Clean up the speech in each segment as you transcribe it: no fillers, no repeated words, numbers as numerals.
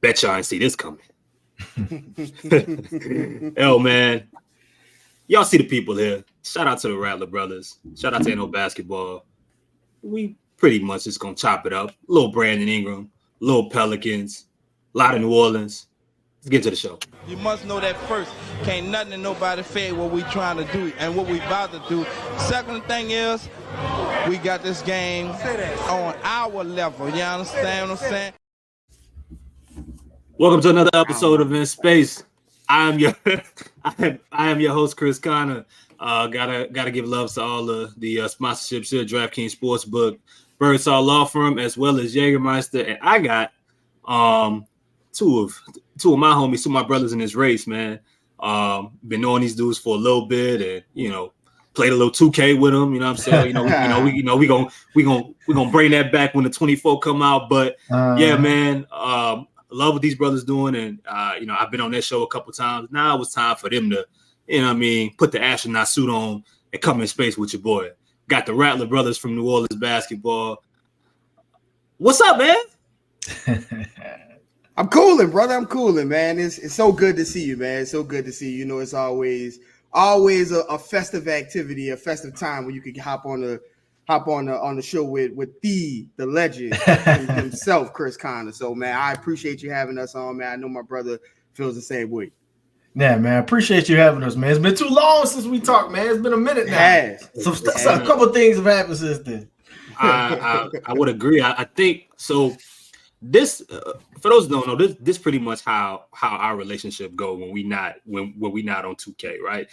Bet y'all ain't see this coming. Yo, man. Y'all see the people here. Shout out to the Rattler brothers. Shout out to NO Basketball. We pretty much just gonna chop it up. Little Brandon Ingram, little Pelicans, a lot of New Orleans. Let's get to the show. You must know that first. Can't nothing and nobody fade what we trying to do and what we about to do. Second thing is, we got this game on our level. You understand what I'm saying? Welcome to another episode of In Space. I am your host, Chris Connor. Gotta give love to all the sponsorships here, DraftKings Sportsbook, Birdsall Law Firm, as well as Jägermeister. And I got two of my homies, two of my brothers in this race, man. Been knowing these dudes for a little bit, and played a little 2K with them. You know what I'm saying? We gonna bring that back when the 24 come out. But yeah, man. Love what these brothers doing, and I've been on their show a couple times. Now it was time for them to, put the astronaut suit on and come in space with your boy. Got the Rattler brothers from New Orleans basketball. What's up, man? I'm cooling, brother. I'm cooling, man. It's so good to see you, man. It's so good to see you. You know, it's always a festive activity, a festive time when you can hop on the show with the legend himself, Chris Connor. So, man, I appreciate you having us on, man. I know my brother feels the same way. Yeah, man, appreciate you having us, man. It's been too long since we talked, man. It's been a minute now. So a couple things have happened since then. I would agree. I think so. This, for those who don't know, this pretty much how our relationship go when we not on 2K, right?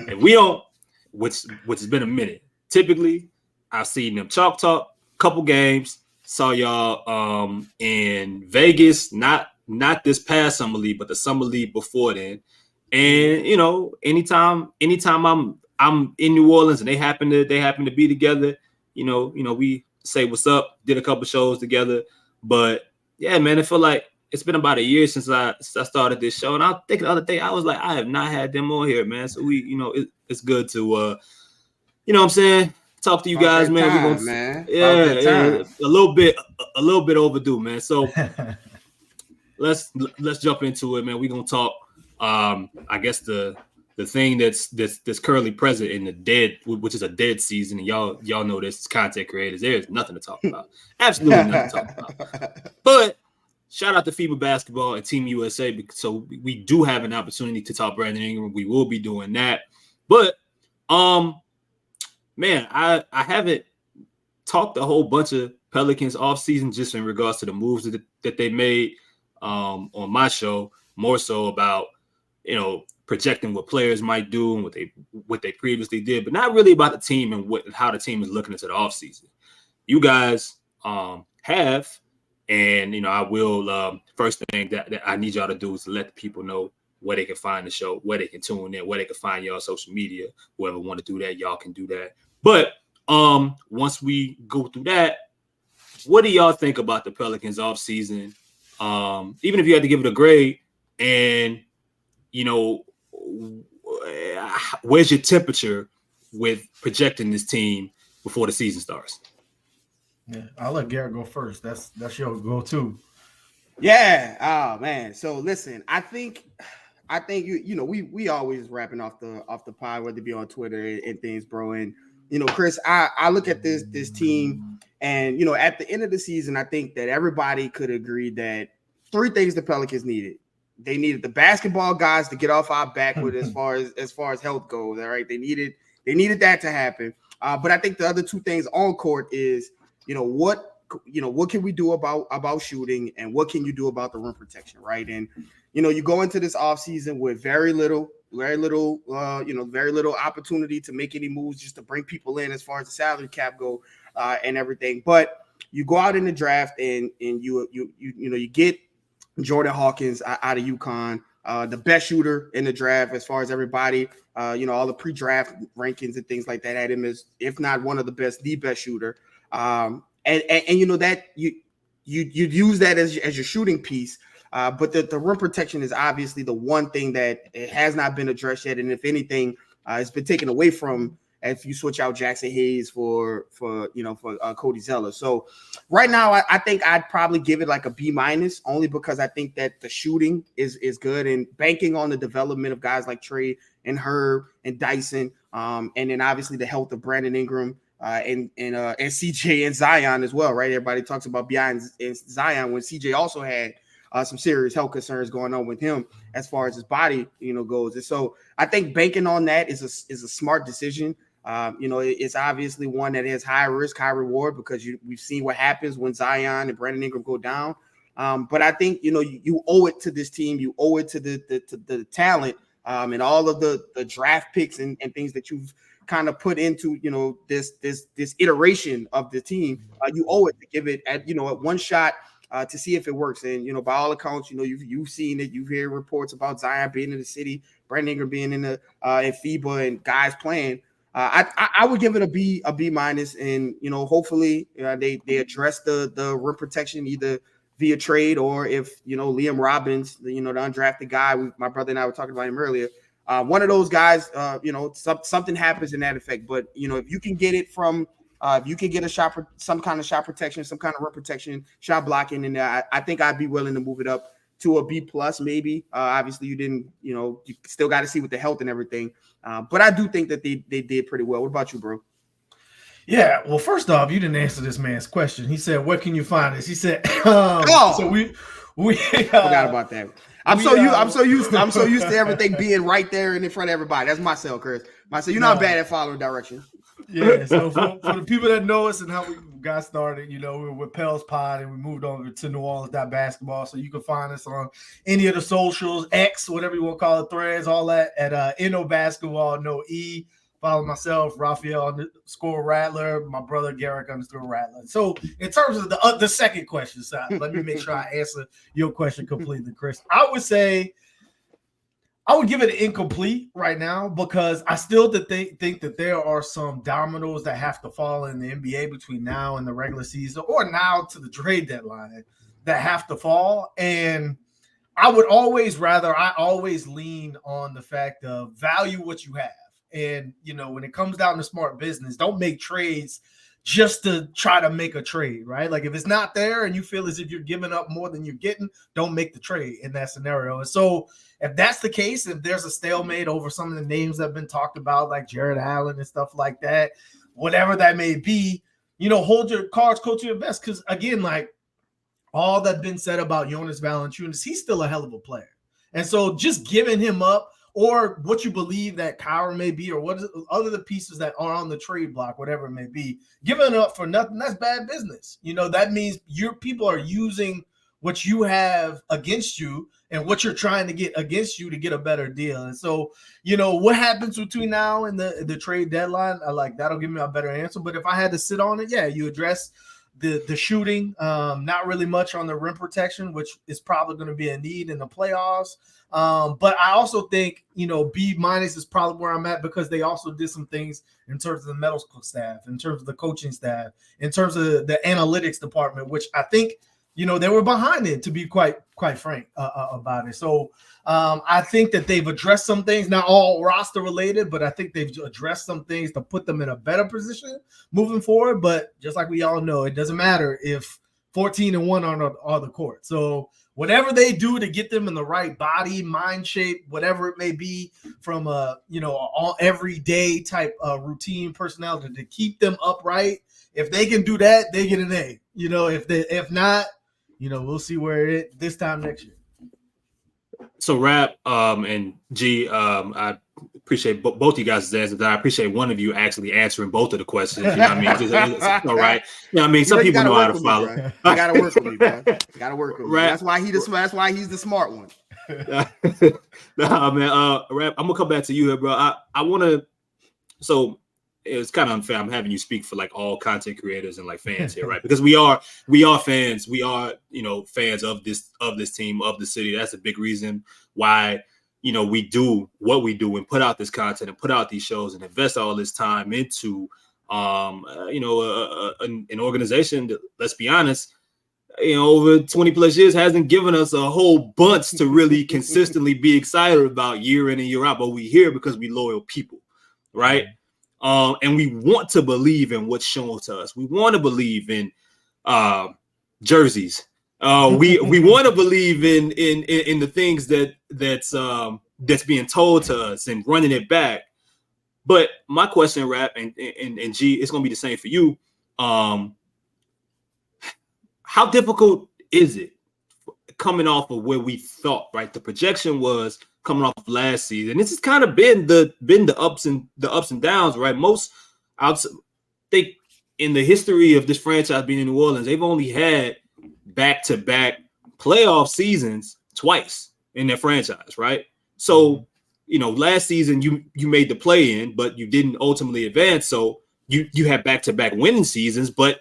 And we don't, which has been a minute. Typically, I've seen them chalk talk, couple games. Saw y'all in Vegas, not this past summer league, but the summer league before then. And anytime I'm in New Orleans and they happen to be together, we say what's up, did a couple shows together. But yeah, man, I feel like it's been about a year since I started this show, and I think the other day I was like, I have not had them on here, man. So we, it's good to, what I'm saying, talk to you guys, man. We're gonna, man. Yeah, a little bit overdue, man. So let's jump into it, man. We're gonna talk. I guess the thing that's currently present in the dead, which is a dead season, and y'all know this as content creators. There's nothing to talk about. Absolutely nothing to talk about. But shout out to FIBA Basketball and Team USA. So we do have an opportunity to talk Brandon Ingram. We will be doing that. But man, I haven't talked a whole bunch of Pelicans offseason just in regards to the moves that they made on my show, more so about, projecting what players might do and what they previously did, but not really about the team and how the team is looking into the offseason. You guys have, and I will first thing that I need y'all to do is to let the people know where they can find the show, where they can tune in, where they can find y'all social media. Whoever want to do that, y'all can do that. But once we go through that, what do y'all think about the Pelicans offseason? Even if you had to give it a grade, and where's your temperature with projecting this team before the season starts? Yeah, I'll let Garrett go first. That's your go-to. Yeah. Oh man. So listen, I think we always rapping off the pod, whether it be on Twitter and things, bro. And Chris, I look at this team, and at the end of the season, I think that everybody could agree that three things the Pelicans needed. They needed the basketball guys to get off our back with as far as health goes. All right, they needed that to happen. But I think the other two things on court is what can we do about shooting, and what can you do about the rim protection, right? And you go into this offseason with very little opportunity to make any moves, just to bring people in as far as the salary cap go and everything. But you go out in the draft and you get Jordan Hawkins out of UConn, the best shooter in the draft as far as everybody, all the pre-draft rankings and things like that had him as, if not one of the best, the best shooter. And that you use that as your shooting piece. But the rim protection is obviously the one thing that it has not been addressed yet. And if anything, it's been taken away from if you switch out Jackson Hayes for Cody Zeller. So right now, I think I'd probably give it like a B-, only because I think that the shooting is good, and banking on the development of guys like Trey and Herb and Dyson, and then obviously the health of Brandon Ingram and CJ and Zion as well, right? Everybody talks about beyond Zion when CJ also had some serious health concerns going on with him as far as his body, goes. And so I think banking on that is a smart decision. It's obviously one that has high risk, high reward, because we've seen what happens when Zion and Brandon Ingram go down. But I think, you owe it to this team. You owe it to the talent and all of the draft picks and things that you've kind of put into, this iteration of the team. You owe it to give it at one shot to see if it works. And, by all accounts, you've seen it. You've heard reports about Zion being in the city, Brandon Ingram being in the in FIBA, and guys playing. I would give it a B-, and hopefully they address the rim protection either via trade, or if Liam Robbins, the undrafted guy, my brother and I were talking about him earlier. One of those guys, something happens in that effect. But if you can get it from, if you can get some kind of shot protection, some kind of rim protection, shot blocking in there, I think I'd be willing to move it up to a B+ maybe. Obviously, you didn't, you still got to see with the health and everything. But I do think that they did pretty well. What about you, bro? Yeah, well, first off, you didn't answer this man's question. He said, "Where can you find this?" He said, "So we forgot about that." I'm so used to everything being right there and in front of everybody. That's myself, Chris. Myself, you're not bad at following directions. Yeah, so for the people that know us and how we got started, we were with Pels Pod and we moved over to New Orleans Basketball. So you can find us on any of the socials, X, whatever you want to call it, threads, all that at NO Basketball, no E. Follow myself, Raphael _ Rattler, my brother Garrick _ Rattler. So in terms of the second question, so let me make sure I answer your question completely, Chris. I would say I would give it an incomplete right now, because I still think that there are some dominoes that have to fall in the NBA between now and the regular season, or now to the trade deadline, that have to fall. And I always lean on the fact of value what you have. And, when it comes down to smart business, don't make trades just to try to make a trade, right? Like if it's not there and you feel as if you're giving up more than you're getting, don't make the trade in that scenario. And so if that's the case, if there's a stalemate over some of the names that have been talked about, like Jared Allen and stuff like that, whatever that may be, hold your cards close to your vest. Because again, like all that's been said about Jonas Valanciunas, he's still a hell of a player. And so just giving him up, or what you believe that Kyra may be, or what other the pieces that are on the trade block, whatever it may be, giving it up for nothing, that's bad business. That means your people are using what you have against you and what you're trying to get against you to get a better deal. And so, what happens between now and the trade deadline, that'll give me a better answer. But if I had to sit on it, yeah, you address the shooting, not really much on the rim protection, which is probably going to be a need in the playoffs. But I also think, B- is probably where I'm at, because they also did some things in terms of the medical staff, in terms of the coaching staff, in terms of the analytics department, which I think, they were behind it, to be quite frank about it. So I think that they've addressed some things, not all roster related, but I think they've addressed some things to put them in a better position moving forward. But just like we all know, it doesn't matter if 14-1 on the court. So whatever they do to get them in the right body, mind shape, whatever it may be, from all everyday type routine personality to keep them upright, if they can do that, they get an A. If not, we'll see where it is this time next year. So Rap and G, I appreciate both you guys' answers. I appreciate one of you actually answering both of the questions. You know what I mean? It's all right. Some people know how to follow. You gotta work with me, bro. You gotta work with me. That's why he's the smart one. Nah, man. Rap, I'm gonna come back to you here, bro. I wanna. So it's kind of unfair. I'm having you speak for like all content creators and like fans here, right? Because we are fans. We are, fans of this team, of the city. That's a big reason why, we do what we do and put out this content and put out these shows and invest all this time into, an organization that, let's be honest, over 20 plus years hasn't given us a whole bunch to really consistently be excited about year in and year out. But we here because we loyal people, right? And we want to believe in what's shown to us. We want to believe in jerseys. We want to believe in the things that's being told to us and running it back. But my question, Rap, and G, it's gonna be the same for you. How difficult is it coming off of where we thought, right? The projection was coming off of last season. This has kind of been the ups and downs, right? Most, I think, in the history of this franchise being in New Orleans, they've only had back-to-back playoff seasons twice in their franchise, right? So, last season you made the play-in, but you didn't ultimately advance. So you had back-to-back winning seasons, but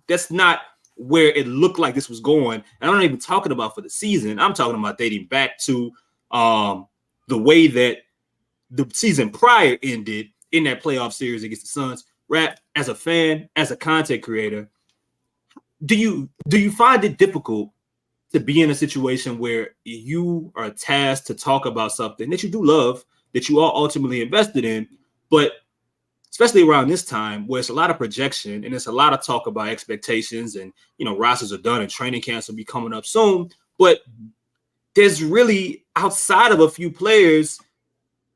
that's not where it looked like this was going. And I'm not even talking about for the season. I'm talking about dating back to the way that the season prior ended in that playoff series against the Suns. Rap, as a fan, as a content creator, do you find it difficult to be in a situation where you are tasked to talk about something that you do love, that you are ultimately invested in, but especially around this time where it's a lot of projection and it's a lot of talk about expectations and, rosters are done and training camps will be coming up soon, but there's really, outside of a few players,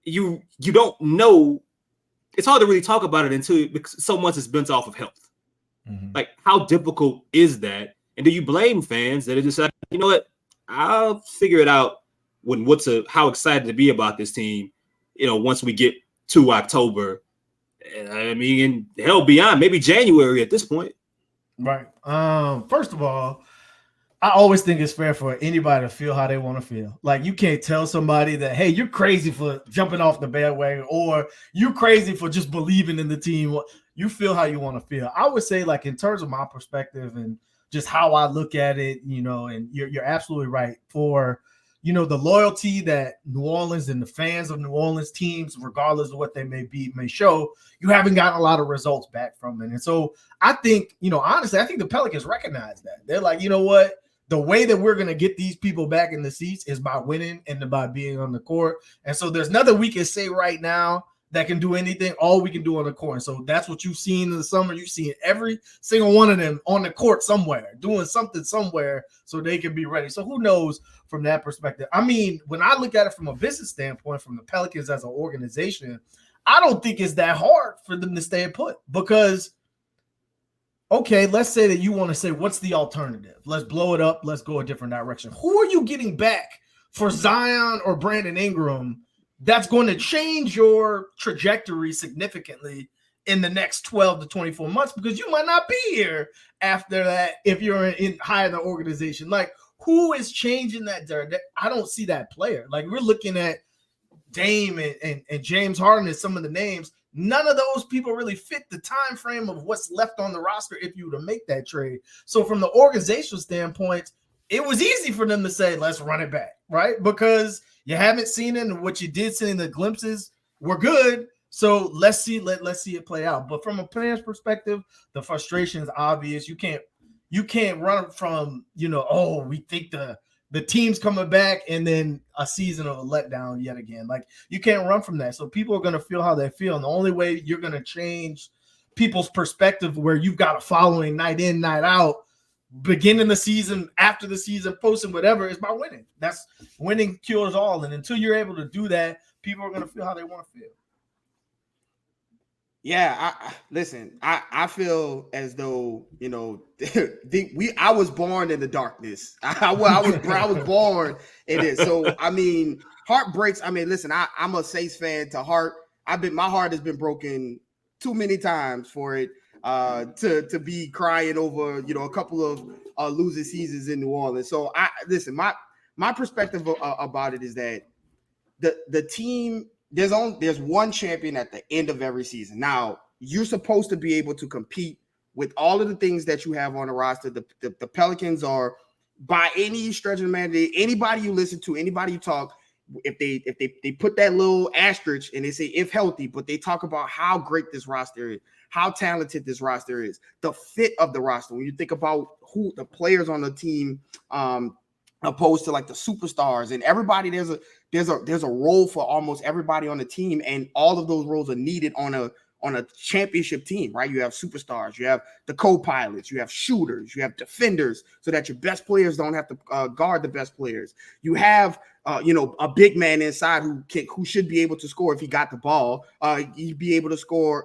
you don't know. It's hard to really talk about it because so much is built off of health. Mm-hmm. Like, how difficult is that? And do you blame fans that are just like, you know what, I'll figure it out how excited to be about this team, once we get to October. I mean, and hell, beyond maybe January at this point. Right. First of all, I always think it's fair for anybody to feel how they want to feel. Like, you can't tell somebody that, hey, you're crazy for jumping off the bandwagon, or you're crazy for just believing in the team. You feel how you want to feel. I would say, like, in terms of my perspective and just how I look at it, and you're absolutely right. For, the loyalty that New Orleans and the fans of New Orleans teams, regardless of what they may show, you haven't gotten a lot of results back from it. And so I think, honestly, I think the Pelicans recognize that. They're like, you know what? The way that we're going to get these people back in the seats is by winning and by being on the court. And so there's nothing we can say right now that can do anything. All we can do on the court. And so that's what you've seen in the summer. You've seen every single one of them on the court somewhere, doing something somewhere so they can be ready. So who knows from that perspective? I mean, when I look at it from a business standpoint, from the Pelicans as an organization, I don't think it's that hard for them to stay put because, okay, let's say that you want to say, what's the alternative? Let's blow it up. Let's go a different direction. Who are you getting back for Zion or Brandon Ingram that's going to change your trajectory significantly in the next 12 to 24 months? Because you might not be here after that if you're in higher in the organization. Like, who is changing that? I don't see that player. Like, we're looking at Dame and James Harden as some of the names. None of those people really fit the time frame of what's left on the roster if you were to make that trade. So from the organizational standpoint, it was easy for them to say, let's run it back, right? Because you haven't seen it, and what you did see in the glimpses were good. So let's see it play out. But from a player's perspective, the frustration is obvious. You can't run from, we think the team's coming back and then a season of a letdown yet again. Like, you can't run from that. So people are going to feel how they feel. And the only way you're going to change people's perspective where you've got a following night in, night out, beginning the season, after the season, posting whatever, is by winning. That's winning cures all. And until you're able to do that, people are going to feel how they want to feel. Yeah, I feel as though, I was born in the darkness. I was born in it. So, I mean, heart breaks. I mean, listen, I'm a Saints fan to heart. My heart has been broken too many times for it to be crying over, a couple of losing seasons in New Orleans. So my perspective about it is that the team, there's one champion at the end of every season. Now, you're supposed to be able to compete with all of the things that you have on the roster. The Pelicans are, by any stretch of the man, anybody you listen to, anybody you talk, if they put that little asterisk and they say if healthy, but they talk about how great this roster is, how talented this roster is, the fit of the roster. When you think about who the players on the team, opposed to like the superstars and everybody. There's a role for almost everybody on the team, and all of those roles are needed on a championship team, right? You have superstars, you have the co-pilots, you have shooters, you have defenders, so that your best players don't have to guard the best players. You have a big man inside who should be able to score if he got the ball. He'd be able to score,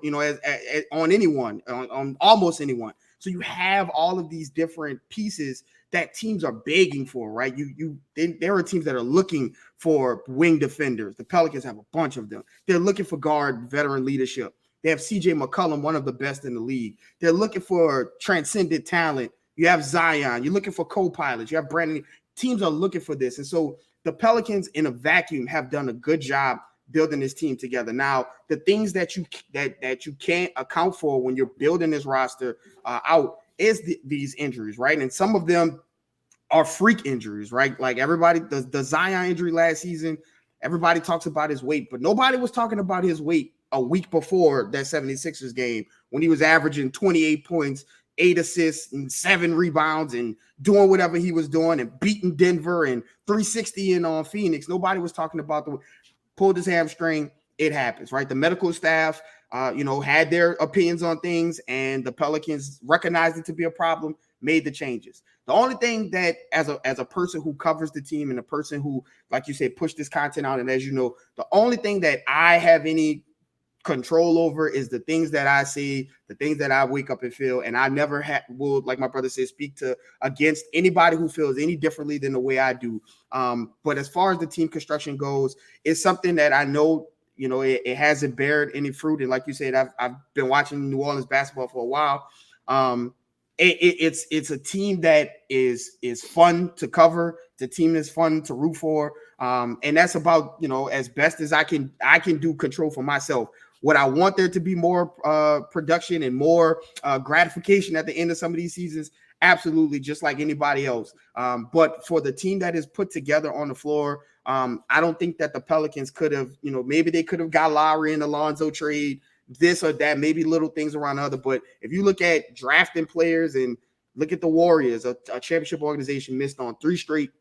on anyone, on almost anyone. So you have all of these different pieces that teams are begging for, right? There are teams that are looking for wing defenders. The Pelicans have a bunch of them. They're looking for guard veteran leadership. They have CJ McCollum, one of the best in the league. They're looking for transcendent talent. You have Zion. You're looking for co-pilots. You have Brandon. Teams are looking for this. And so the Pelicans in a vacuum have done a good job building this team together. Now, the things that you can't account for when you're building this roster out is these injuries, right? And some of them are freak injuries, right? Like everybody, the Zion injury last season, everybody talks about his weight, but nobody was talking about his weight a week before that 76ers game when he was averaging 28 points, 8 assists, and 7 rebounds and doing whatever he was doing and beating Denver and 360 in on Phoenix. Nobody was talking about pulled his hamstring. It happens, right? The medical staff, had their opinions on things, and the Pelicans recognized it to be a problem, made the changes. The only thing that as a person who covers the team and a person who, like you said, pushed this content out, and as you know, the only thing that I have any control over is the things that I see, the things that I wake up and feel, and I never will, like my brother said, speak against anybody who feels any differently than the way I do. But as far as the team construction goes, it's something that I know, it hasn't bared any fruit. And like you said, I've been watching New Orleans basketball for a while. It's a team that is fun to cover. It's a team that's fun to root for. And that's about, as best as I can do control for myself. Would I want there to be more production and more gratification at the end of some of these seasons? Absolutely, just like anybody else. But for the team that is put together on the floor, I don't think that the Pelicans could have, maybe they could have got Lowry and Alonzo trade, this or that, maybe little things around the other. But if you look at drafting players and look at the Warriors, a championship organization missed on three straight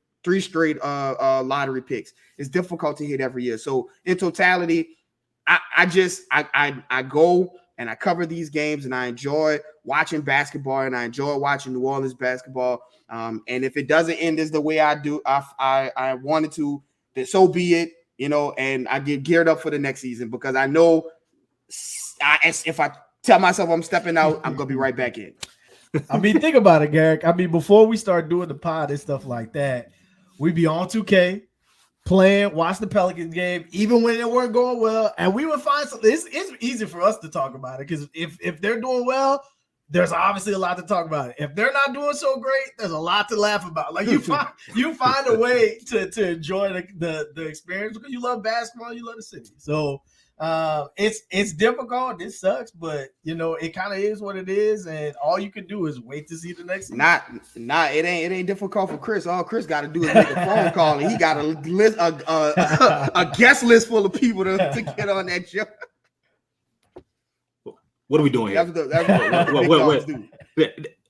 lottery picks. It's difficult to hit every year. So in totality, I go and I cover these games and I enjoy watching basketball and I enjoy watching New Orleans basketball. And if it doesn't end as the way I do, I wanted to, then so be it, and I get geared up for the next season because I know if I tell myself I'm stepping out, I'm going to be right back in. I mean, think about it, Garrick. I mean, before we start doing the pod and stuff like that, we'd be on 2K, playing, watch the Pelicans game, even when it weren't going well, and we would find something. It's easy for us to talk about it because if they're doing well, there's obviously a lot to talk about. If they're not doing so great, there's a lot to laugh about. Like you find a way to enjoy the experience because you love basketball, you love the city. So it's difficult. It sucks, but it kind of is what it is, and all you can do is wait to see the next season. It ain't difficult for Chris. All Chris got to do is make a phone call, and he got a list a guest list full of people to get on that show. What are we doing here? That's what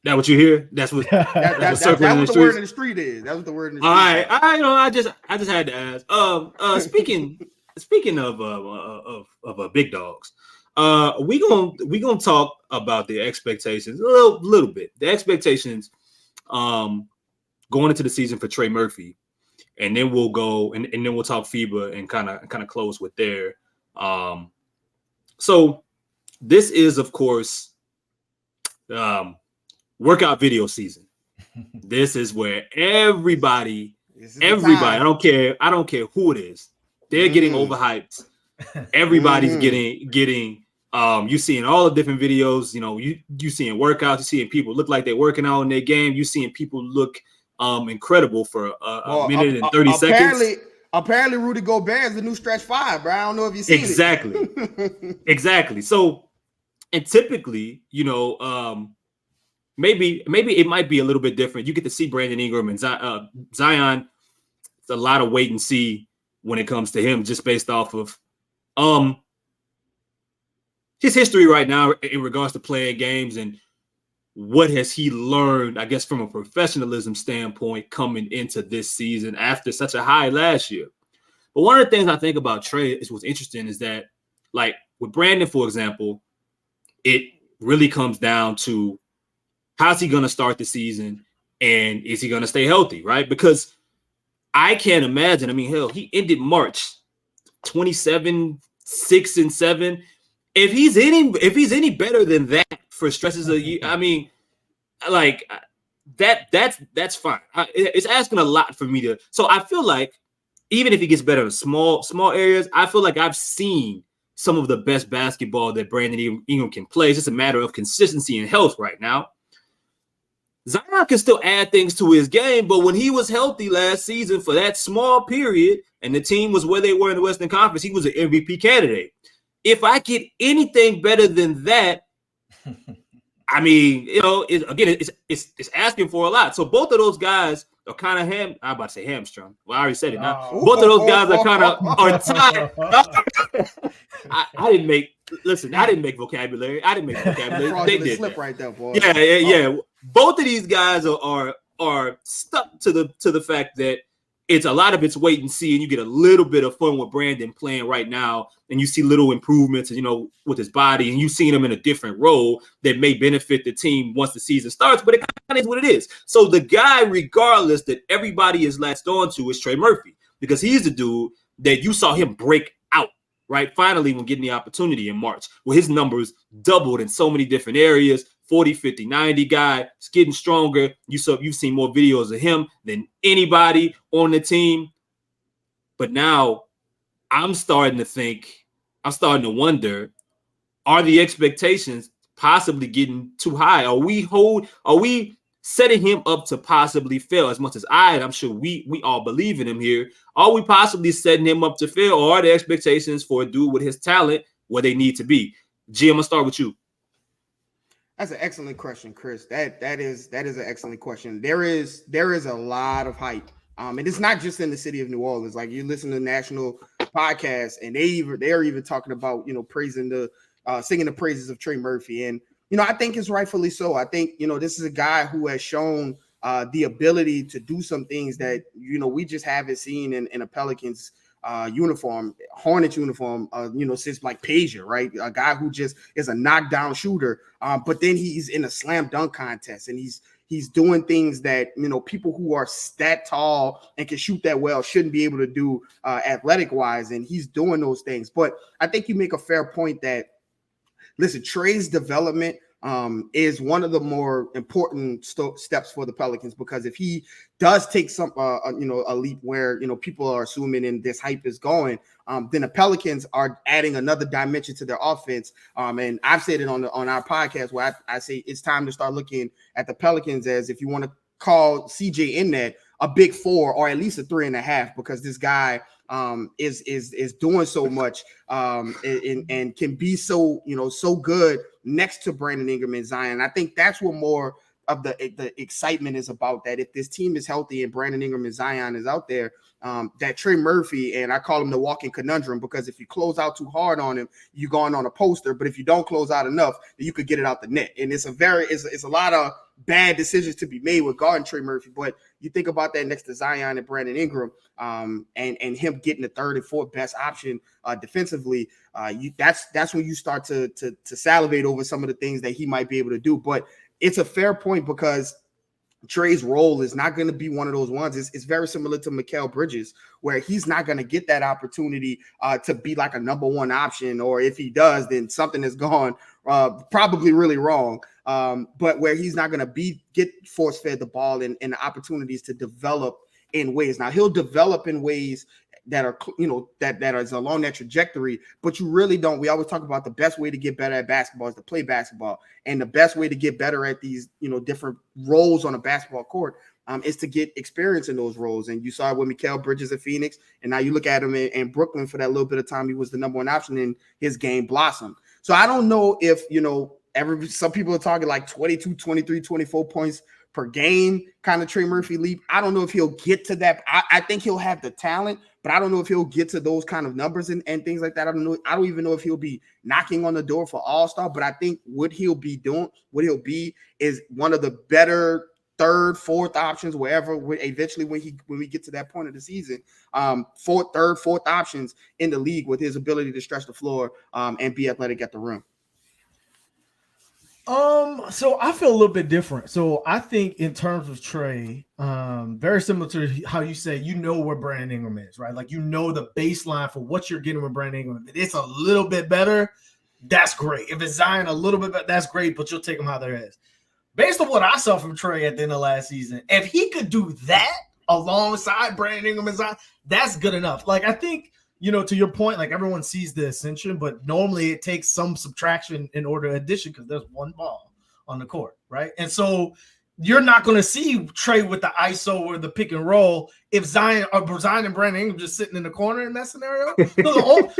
that what you hear? That's what that's what the word in the street is. That's what the word in the street. All right, I just had to ask. Speaking of big dogs, we gonna talk about the expectations a little bit. The expectations going into the season for Trey Murphy, and then we'll go and then we'll talk FIBA and kind of close with there. So this is of course workout video season. This is where everybody, I don't care who it is. They're getting overhyped. Everybody's getting you seeing all the different videos, you seeing workouts, you seeing people look like they're working out in their game, you seeing people look incredible for a minute and 30 seconds. Apparently Rudy Gobert is the new stretch 5, bro. I don't know if you've seen it. Exactly. So, and typically, maybe it might be a little bit different. You get to see Brandon Ingram and Zion. It's a lot of wait and see when it comes to him, just based off of his history right now in regards to playing games and what has he learned, I guess, from a professionalism standpoint coming into this season after such a high last year. But one of the things I think about Trey is what's interesting is that, like with Brandon, for example, it really comes down to how's he going to start the season and is he going to stay healthy, right? Because I can't imagine. I mean, hell, he ended March 27, 6-7. If he's any better than that for stretches of the year, I mean, like that's fine. It's asking a lot for me to. So I feel like even if he gets better in small areas, I feel like I've seen some of the best basketball that Brandon Ingram can play. It's just a matter of consistency and health right now. Zion can still add things to his game, but when he was healthy last season for that small period and the team was where they were in the Western Conference, he was an MVP candidate. If I get anything better than that, I mean, it's asking for a lot. So both of those guys are kind of I'm about to say hamstrung. Well, I already said it. Now. Both of those guys are kind of tied. I didn't make vocabulary. They did slip right there, boy. Yeah. Both of these guys are stuck to the fact that it's a lot of it's wait and see, and you get a little bit of fun with Brandon playing right now, and you see little improvements, with his body, and you've seen him in a different role that may benefit the team once the season starts, but it kind of is what it is. So the guy, regardless, that everybody is latched on to is Trey Murphy, because he's the dude that you saw him break out, right? Finally, when getting the opportunity in March, where his numbers doubled in so many different areas. 40, 50, 90 guy. It's getting stronger. You've seen more videos of him than anybody on the team. But now I'm starting to wonder, are the expectations possibly getting too high? Are we setting him up to possibly fail as much as I'm sure we all believe in him here? Are we possibly setting him up to fail, or are the expectations for a dude with his talent where they need to be? G, I'm gonna start with you. That's an excellent question, Chris. That is an excellent question. There is a lot of hype, and it's not just in the city of New Orleans. Like, you listen to national podcasts, and they're even talking about praising singing the praises of Trey Murphy, and I think it's rightfully so. I think this is a guy who has shown the ability to do some things that we just haven't seen in a Pelicans uniform, Hornets uniform, since like Pager, right? A guy who just is a knockdown shooter, but then he's in a slam dunk contest, and he's doing things that people who are that tall and can shoot that well shouldn't be able to do athletic wise, and he's doing those things. But I think you make a fair point that, listen, Trey's development is one of the more important steps for the Pelicans, because if he does take some, a leap where, people are assuming and this hype is going, then the Pelicans are adding another dimension to their offense. And I've said it on our podcast where I say it's time to start looking at the Pelicans as, if you want to call CJ in that, a big 4 or at least a 3.5, because this guy is doing so much and can be so so good next to Brandon Ingram and Zion. I think that's what more of the excitement is about, that if this team is healthy and Brandon Ingram and Zion is out there, that Trey Murphy, and I call him the walking conundrum, because if you close out too hard on him, you're going on a poster, but if you don't close out enough, then you could get it out the net. And it's a lot of bad decisions to be made with guarding Trey Murphy. But you think about that next to Zion and Brandon Ingram, and him getting the third and fourth best option defensively, that's when you start to salivate over some of the things that he might be able to do. But it's a fair point, because Trey's role is not going to be one of those ones. It's very similar to Mikal Bridges, where he's not going to get that opportunity to be like a number one option, or if he does, then something has gone probably really wrong. But where he's not going to get force fed the ball and the opportunities to develop in ways. Now, he'll develop in ways that are, that is along that trajectory, but you really don't. We always talk about the best way to get better at basketball is to play basketball. And the best way to get better at these, different roles on a basketball court is to get experience in those roles. And you saw it with Mikal Bridges at Phoenix. And now you look at him in Brooklyn for that little bit of time. He was the number one option, and his game blossomed. So I don't know if, some people are talking like 22, 23, 24 points per game kind of Trey Murphy leap. I don't know if he'll get to that. I think he'll have the talent, but I don't know if he'll get to those kind of numbers and things like that. I don't even know if he'll be knocking on the door for All-Star, but I think what he'll be is one of the better third, fourth options, wherever. Eventually, when we get to that point of the season, fourth options in the league with his ability to stretch the floor and be athletic at the rim. So I feel a little bit different. So I think in terms of Trey, very similar to how you say, where Brandon Ingram is, right? Like, the baseline for what you're getting with Brandon Ingram. If it's a little bit better, that's great. If it's Zion a little bit better, that's great, but you'll take them how there is. Based on what I saw from Trey at the end of last season, if he could do that alongside Brandon Ingram and Zion, that's good enough. Like, I think, to your point, like, everyone sees the ascension, but normally it takes some subtraction in order to addition because there's one ball on the court, right? And so you're not going to see Trey with the ISO or the pick and roll if Zion and Brandon Ingram just sitting in the corner in that scenario.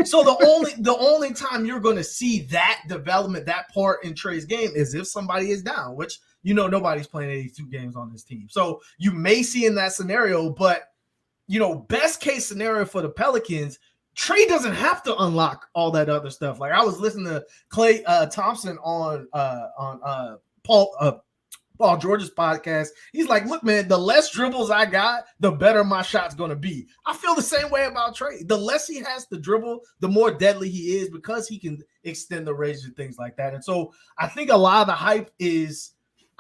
So the only time you're going to see that development, that part in Trey's game, is if somebody is down, which nobody's playing 82 games on this team. So you may see in that scenario, but best case scenario for the Pelicans, Trey doesn't have to unlock all that other stuff. Like, I was listening to Clay Thompson on Paul George's podcast. He's like, look, man, the less dribbles I got, the better my shot's going to be. I feel the same way about Trey. The less he has to dribble, the more deadly he is because he can extend the range and things like that. And so I think a lot of the hype is,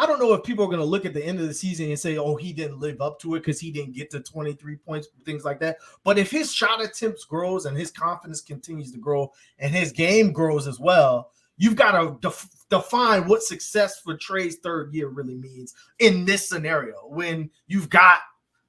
I don't know if people are going to look at the end of the season and say, oh, he didn't live up to it because he didn't get to 23 points, things like that. But if his shot attempts grows and his confidence continues to grow and his game grows as well, you've got to define what success for Trey's third year really means in this scenario when you've got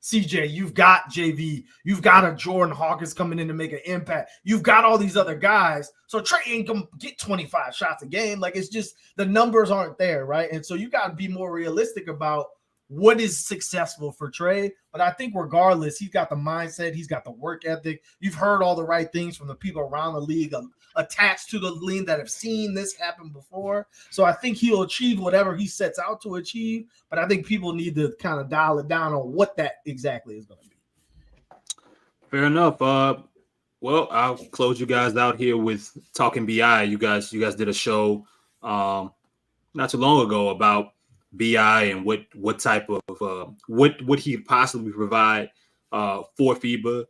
CJ, you've got JV, you've got a Jordan Hawkins coming in to make an impact. You've got all these other guys. So Trey ain't going to get 25 shots a game. Like, it's just the numbers aren't there, right? And so you got to be more realistic about what is successful for Trey. But I think regardless, he's got the mindset, he's got the work ethic. You've heard all the right things from the people around the league attached to the league that have seen this happen before. So I think he'll achieve whatever he sets out to achieve. But I think people need to kind of dial it down on what that exactly is going to be. Fair enough. Well, I'll close you guys out here with Talking BI. You guys did a show not too long ago about BI and what type of what he possibly provide for FIBA.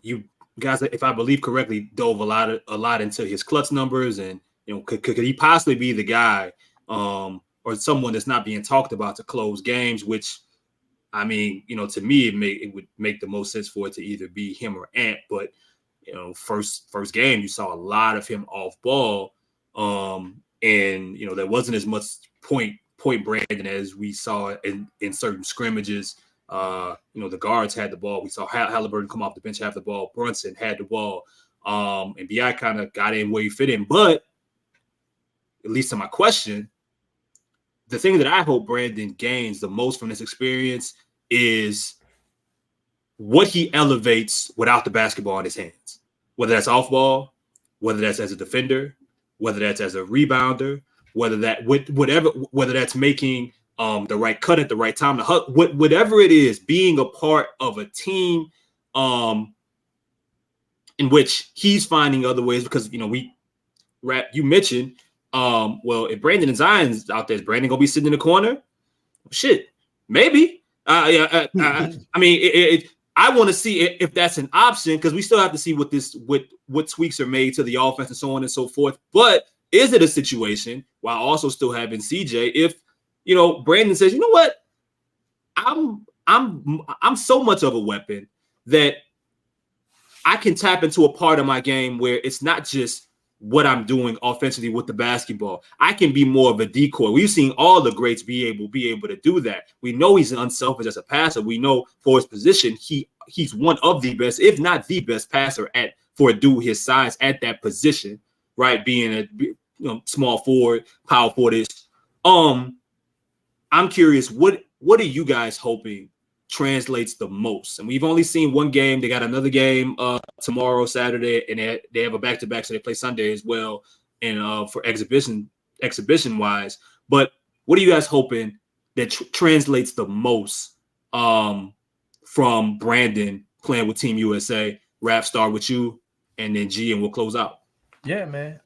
You guys, if I believe correctly, dove a lot into his clutch numbers, and could he possibly be the guy or someone that's not being talked about to close games? Which, I mean, to me, it would make the most sense for it to either be him or Ant. But first game, you saw a lot of him off ball. And there wasn't as much point Brandon as we saw in certain scrimmages. The guards had the ball. We saw Halliburton come off the bench, have the ball. Brunson had the ball. And BI kind of got in where he fit in. But at least to my question, the thing that I hope Brandon gains the most from this experience is what he elevates without the basketball in his hands, whether that's off ball, whether that's as a defender, whether that's as a rebounder, whether that's making the right cut at the right time, whatever it is, being a part of a team in which he's finding other ways, because you mentioned if Brandon and Zion's out there, is Brandon gonna be sitting in the corner? Shit, maybe. I mean, I want to see if that's an option, because we still have to see what tweaks are made to the offense and so on and so forth. But is it a situation while also still having CJ if Brandon says, you know what, I'm so much of a weapon that I can tap into a part of my game where it's not just what I'm doing offensively with the basketball. I can be more of a decoy. We've seen all the greats be able to do that. We know he's unselfish as a passer. We know for his position, he's one of the best, if not the best passer for a dude his size at that position, right? Being a small forward, power forward. I'm curious, what are you guys hoping translates the most? And we've only seen one game. They got another game tomorrow, Saturday, and they have a back-to-back, so they play Sunday as well, and for exhibition wise. But what are you guys hoping that translates the most from Brandon playing with Team USA? Raph, start with you, and then G, and we'll close out. Yeah, man.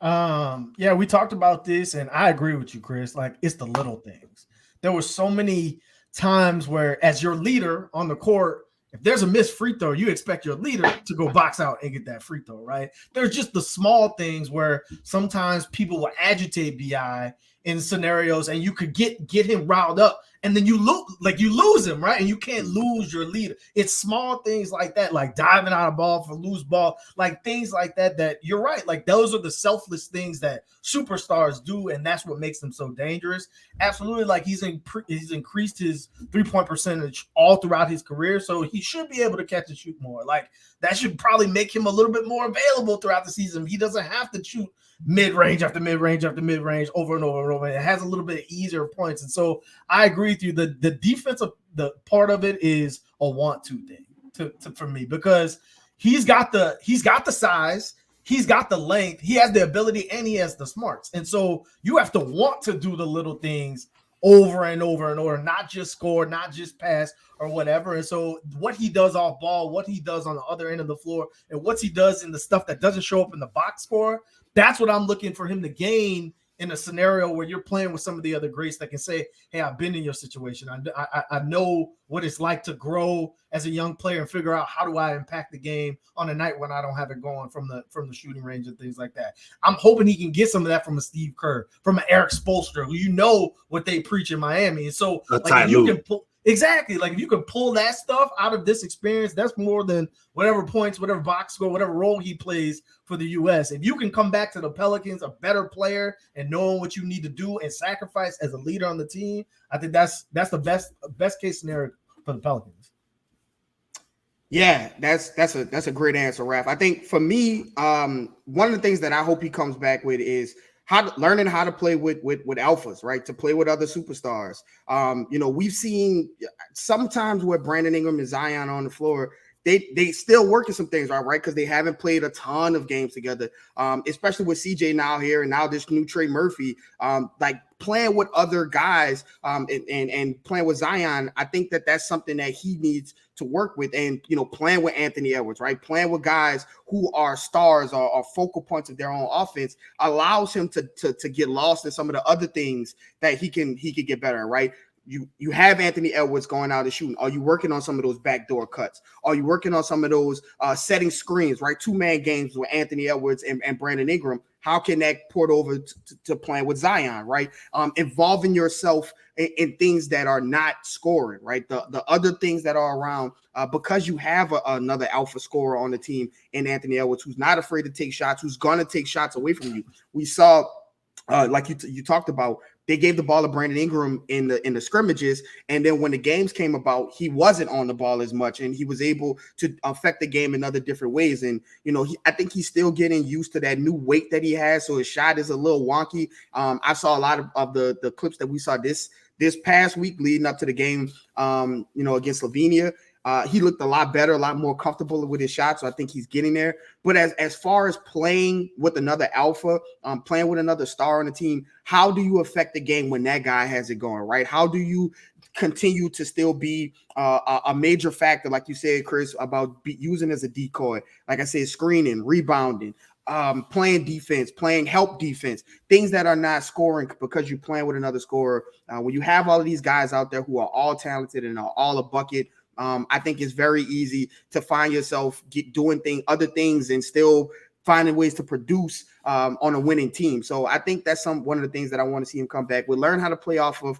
Yeah, we talked about this, and I agree with you, Chris. Like, it's the little things. There were so many times where, as your leader on the court, if there's a missed free throw, you expect your leader to go box out and get that free throw, right? There's just the small things where sometimes people will agitate BI in scenarios, and you could get him riled up, and then you lose him, right? And you can't lose your leader. It's small things like that, like diving out of ball for loose ball, like things like that. That you're right, like those are the selfless things that superstars do, and that's what makes them so dangerous. Absolutely, like he's increased his 3-point percentage all throughout his career, so he should be able to catch and shoot more. Like that should probably make him a little bit more available throughout the season. He doesn't have to shoot mid-range after mid-range after mid-range over and over and over. It has a little bit easier points. And so I agree with you. The defensive the part of it is a want-to thing for me, because he's got the size, he's got the length, he has the ability, and he has the smarts. And so you have to want to do the little things over and over and over, not just score, not just pass or whatever. And so what he does off ball, what he does on the other end of the floor, and what he does in the stuff that doesn't show up in the box score, that's what I'm looking for him to gain in a scenario where you're playing with some of the other greats that can say, hey, I've been in your situation. I know what it's like to grow as a young player and figure out how do I impact the game on a night when I don't have it going from the shooting range and things like that. I'm hoping he can get some of that from a Steve Kerr, from an Eric Spoelstra, who you know what they preach in Miami. And so like, you can pull exactly, like if you can pull that stuff out of this experience, that's more than whatever points, whatever box score, whatever role he plays for the U.S. If you can come back to the Pelicans a better player and knowing what you need to do and sacrifice as a leader on the team, I think that's the best case scenario for the Pelicans. Yeah, that's a great answer, Raph. I think for me, one of the things that I hope he comes back with is learning how to play with alphas, right? To play with other superstars. We've seen sometimes where Brandon Ingram and Zion on the floor, they still working some things, right? Because they haven't played a ton of games together, especially with CJ now here and now this new Trey Murphy, like playing with other guys and playing with Zion. I think that's something that he needs to work with, and playing with Anthony Edwards, right? Playing with guys who are stars or focal points of their own offense allows him to get lost in some of the other things that he could get better, right? You have Anthony Edwards going out and shooting. Are you working on some of those backdoor cuts? Are you working on some of those setting screens, right? 2-man games with Anthony Edwards and Brandon Ingram. How can that port over to playing with Zion, right? Involving yourself in things that are not scoring, right? The other things that are around, because you have another alpha scorer on the team in Anthony Edwards, who's not afraid to take shots, who's going to take shots away from you. We saw, like you talked about, they gave the ball to Brandon Ingram in the scrimmages, and then when the games came about, he wasn't on the ball as much, and he was able to affect the game in other different ways. And I think he's still getting used to that new weight that he has, so his shot is a little wonky. I saw a lot of the clips that we saw this past week leading up to the game, against Slovenia. He looked a lot better, a lot more comfortable with his shot, so I think he's getting there. But as far as playing with another alpha, playing with another star on the team, how do you affect the game when that guy has it going, right? How do you continue to still be a major factor, like you said, Chris, about using as a decoy, like I said, screening, rebounding, playing defense, playing help defense, things that are not scoring because you're playing with another scorer. When you have all of these guys out there who are all talented and are all a bucket, I think it's very easy to find yourself doing other things and still finding ways to produce on a winning team. So I think that's one of the things that I want to see him come back with. Learn how to play off of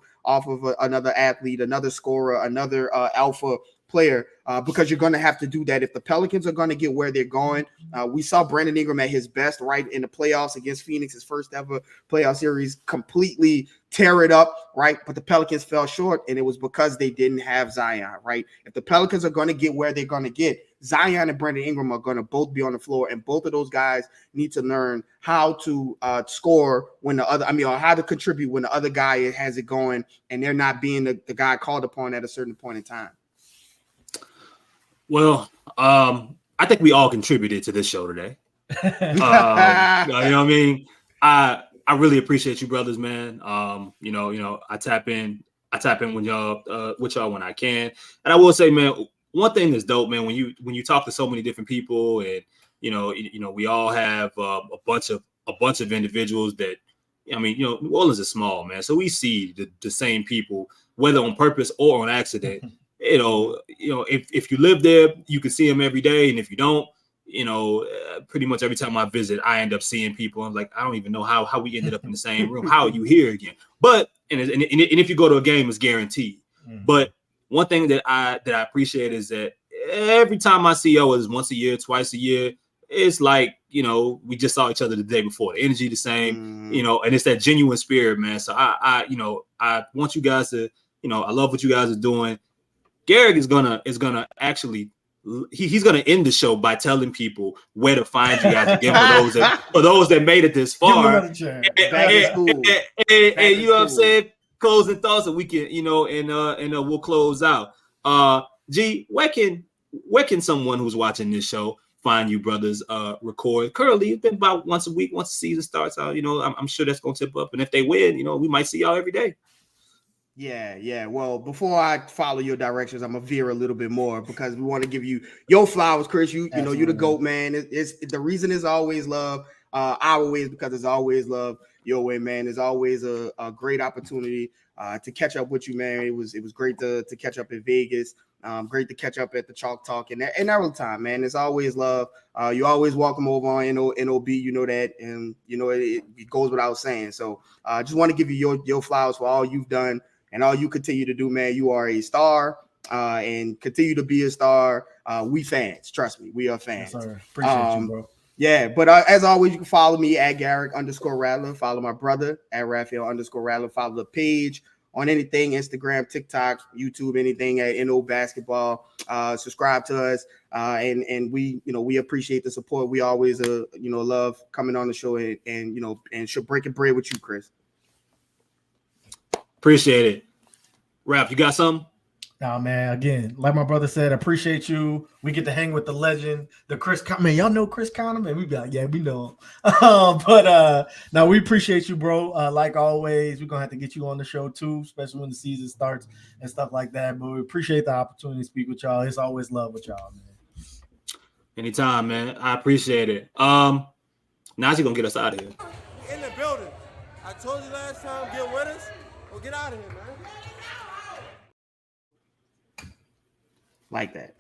another athlete, another scorer, another alpha player, because you're going to have to do that if the Pelicans are going to get where they're going. We saw Brandon Ingram at his best, right, in the playoffs against Phoenix, his first ever playoff series, completely tear it up, right? But the Pelicans fell short, and it was because they didn't have Zion, right? If the Pelicans are going to get where they're going to get, Zion and Brandon Ingram are going to both be on the floor, and both of those guys need to learn how to score when or how to contribute when the other guy has it going, and they're not being the guy called upon at a certain point in time. Well, I think we all contributed to this show today. You know what I mean? I really appreciate you, brothers, man. I tap in with y'all when I can. And I will say, man, one thing that's dope, man, when you talk to so many different people, and we all have a bunch of individuals that, New Orleans is small, man. So we see the same people, whether on purpose or on accident. If you live there, you can see them every day, and if you don't, pretty much every time I visit, I end up seeing people. I'm like, I don't even know how we ended up in the same room. How are you here again? But and if you go to a game, it's guaranteed. Mm-hmm. But one thing that I appreciate is that every time I see y'all, is once a year, twice a year. It's like, we just saw each other the day before. The energy the same, and it's that genuine spirit, man. So I want you guys to, I love what you guys are doing. Garrick is gonna actually. He's gonna end the show by telling people where to find you guys again for those that made it this far. And you know what I'm saying? Closing thoughts, and we can, and we'll close out. G, where can someone who's watching this show find you brothers record? Currently, it's been about once a week, once the season starts out. I'm sure that's gonna tip up, and if they win, we might see y'all every day. Yeah. Well, before I follow your directions, I'm gonna veer a little bit more because we want to give you your flowers, Chris. You know, you're the GOAT, man. It's the reason is always love. Our way is because it's always love. Your way, man. There's always a great opportunity to catch up with you, man. It was great to catch up in Vegas. Great to catch up at the Chalk Talk and every time, man. It's always love. You always welcome over on NOB, you know that, and it goes without saying. So I just want to give you your flowers for all you've done. And all you continue to do, man, you are a star and continue to be a star. We fans, trust me, we are fans. Yes, sir. Appreciate you, bro. Yeah, but as always, you can follow me at Garrick_Rattler. Follow my brother at Raphael_Rattler. Follow the page on anything, Instagram, TikTok, YouTube, anything at NO Basketball. Subscribe to us, and we appreciate the support. We always love coming on the show and breaking bread with you, Chris. Appreciate it. Rap, you got something? Nah, man. Again, like my brother said, appreciate you. We get to hang with the legend, the Chris. Man, y'all know Chris Conner, man. We be like, yeah, we know him. But now we appreciate you, bro. Like always, we're gonna have to get you on the show too, especially when the season starts and stuff like that. But we appreciate the opportunity to speak with y'all. It's always love with y'all, man. Anytime, man. I appreciate it. Najee gonna get us out of here. In the building. I told you last time, get with us. Well, get out of here, man. Like that.